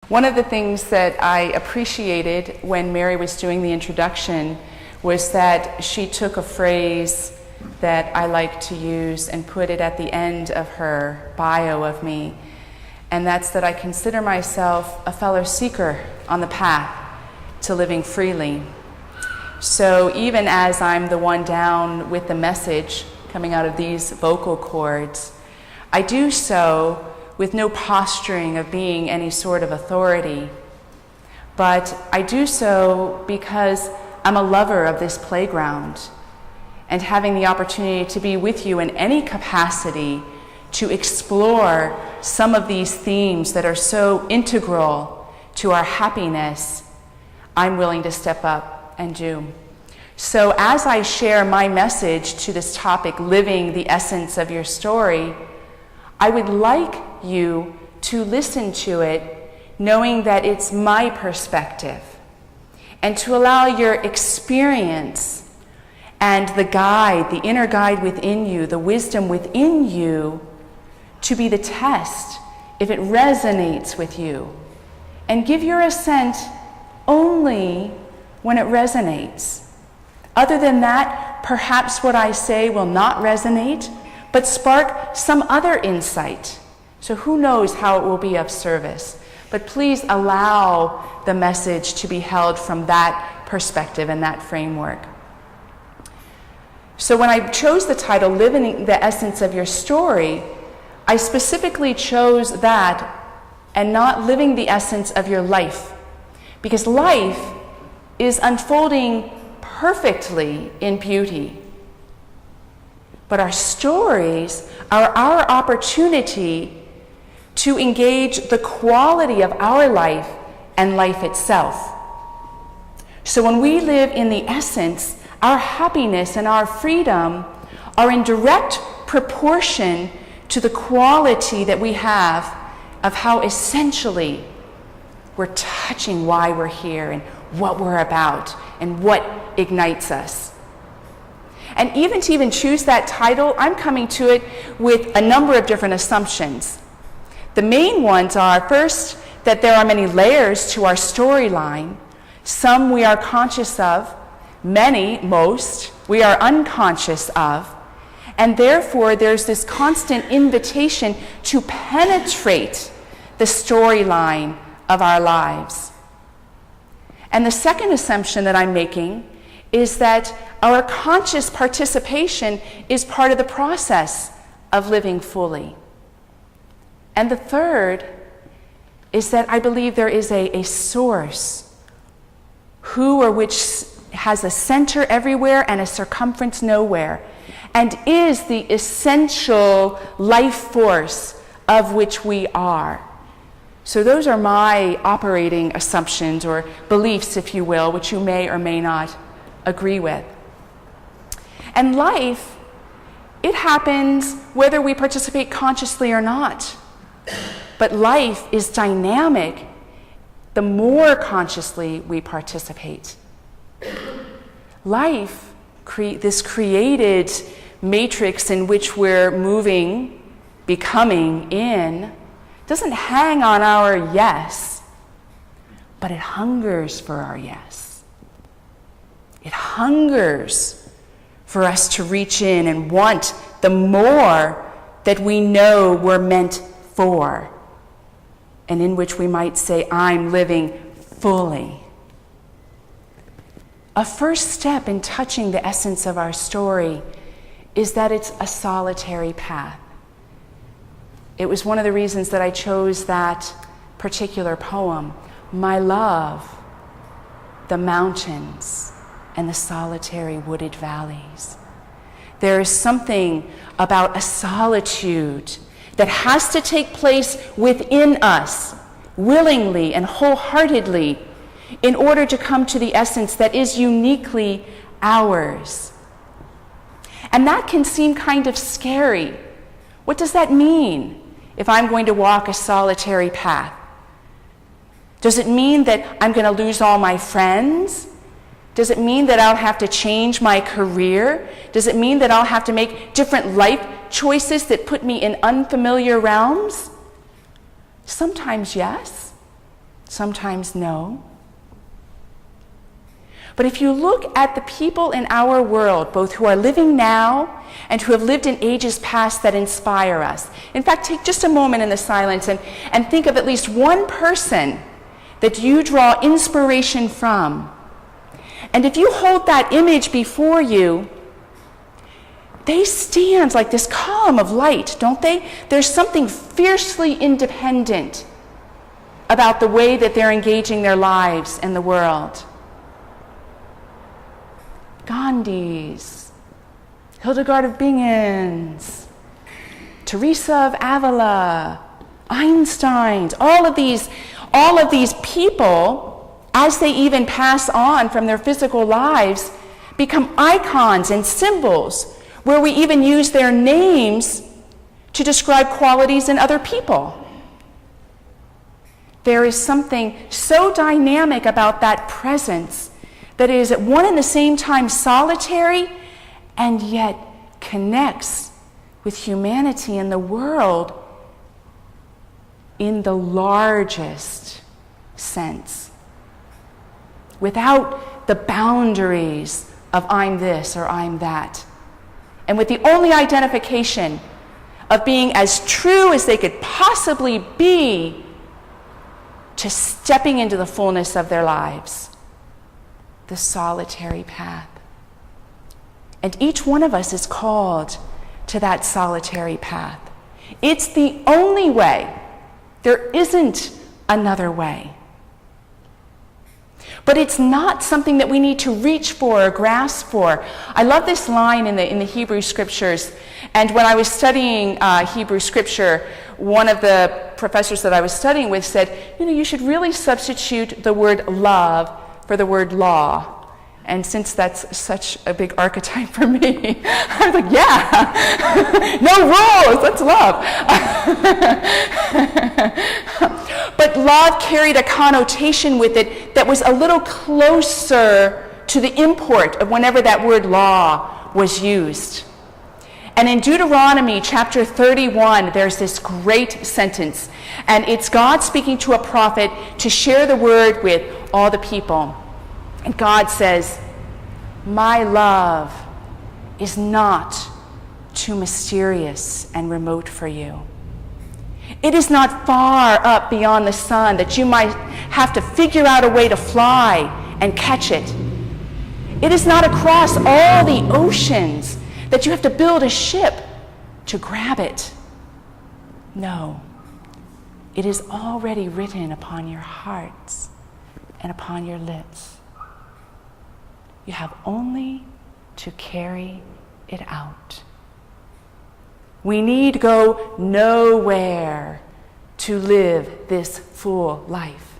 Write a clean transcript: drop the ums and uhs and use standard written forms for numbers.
One of the things that I appreciated when Mary was doing the introduction was that she took a phrase that I like to use and put it at the end of her bio of me, and that's that I consider myself a fellow seeker on the path to living freely. So even as I'm the one down with the message coming out of these vocal cords, I do so with no posturing of being any sort of authority, but I do so because I'm a lover of this playground, and having the opportunity to be with you in any capacity to explore some of these themes that are so integral to our happiness, I'm willing to step up and do. So as I share my message to this topic, living the essence of your story, I would like you to listen to it knowing that it's my perspective, and to allow your experience and the guide, the inner guide within you, the wisdom within you, to be the test if it resonates with you. And give your assent only when it resonates. Other than that, perhaps what I say will not resonate, but spark some other insight. So who knows how it will be of service. But please allow the message to be held from that perspective and that framework. So when I chose the title, Living the Essence of Your Story, I specifically chose that and not living the essence of your life. Because life is unfolding perfectly in beauty. But our stories are our opportunity to engage the quality of our life and life itself. So when we live in the essence, our happiness and our freedom are in direct proportion to the quality that we have of how essentially we're touching why we're here and what we're about and what ignites us. And even to choose that title, I'm coming to it with a number of different assumptions. The main ones are, first, that there are many layers to our storyline. Some we are conscious of, many, most, we are unconscious of, and therefore there's this constant invitation to penetrate the storyline of our lives. And the second assumption that I'm making is that our conscious participation is part of the process of living fully. And the third is that I believe there is a source who or which has a center everywhere and a circumference nowhere, and is the essential life force of which we are. So those are my operating assumptions or beliefs, if you will, which you may or may not agree with. And life, it happens whether we participate consciously or not. But life is dynamic the more consciously we participate. Life, this created matrix in which we're moving, becoming in, doesn't hang on our yes, but it hungers for our yes. It hungers for us to reach in and want the more that we know we're meant for, and in which we might say, I'm living fully. A first step in touching the essence of our story is that it's a solitary path. It was one of the reasons that I chose that particular poem. My love, the mountains and the solitary wooded valleys. There is something about a solitude that has to take place within us, willingly and wholeheartedly, in order to come to the essence that is uniquely ours. And that can seem kind of scary. What does that mean if I'm going to walk a solitary path? Does it mean that I'm going to lose all my friends? Does it mean that I'll have to change my career? Does it mean that I'll have to make different life choices that put me in unfamiliar realms? Sometimes yes, sometimes no. But if you look at the people in our world, both who are living now and who have lived in ages past, that inspire us. In fact, take just a moment in the silence and think of at least one person that you draw inspiration from. And if you hold that image before you, they stand like this column of light, don't they? There's something fiercely independent about the way that they're engaging their lives in the world. Gandhis, Hildegard of Bingen's, Teresa of Avila, Einstein, all of these people, as they even pass on from their physical lives, become icons and symbols where we even use their names to describe qualities in other people. There is something so dynamic about that presence that it is at one and the same time solitary and yet connects with humanity and the world in the largest sense, without the boundaries of I'm this or I'm that, and with the only identification of being as true as they could possibly be to stepping into the fullness of their lives. The solitary path. And each one of us is called to that solitary path. It's the only way. There isn't another way. But it's not something that we need to reach for or grasp for. I love this line in the Hebrew Scriptures. And when I was studying Hebrew Scripture, one of the professors that I was studying with said, you should really substitute the word love for the word law. And since that's such a big archetype for me, I was like, yeah, no rules, that's love. But love carried a connotation with it that was a little closer to the import of whenever that word law was used. And in Deuteronomy chapter 31, there's this great sentence. And it's God speaking to a prophet to share the word with all the people. And God says, my love is not too mysterious and remote for you. It is not far up beyond the sun that you might have to figure out a way to fly and catch it. It is not across all the oceans that you have to build a ship to grab it. No, it is already written upon your hearts and upon your lips. You have only to carry it out. We need go nowhere to live this full life.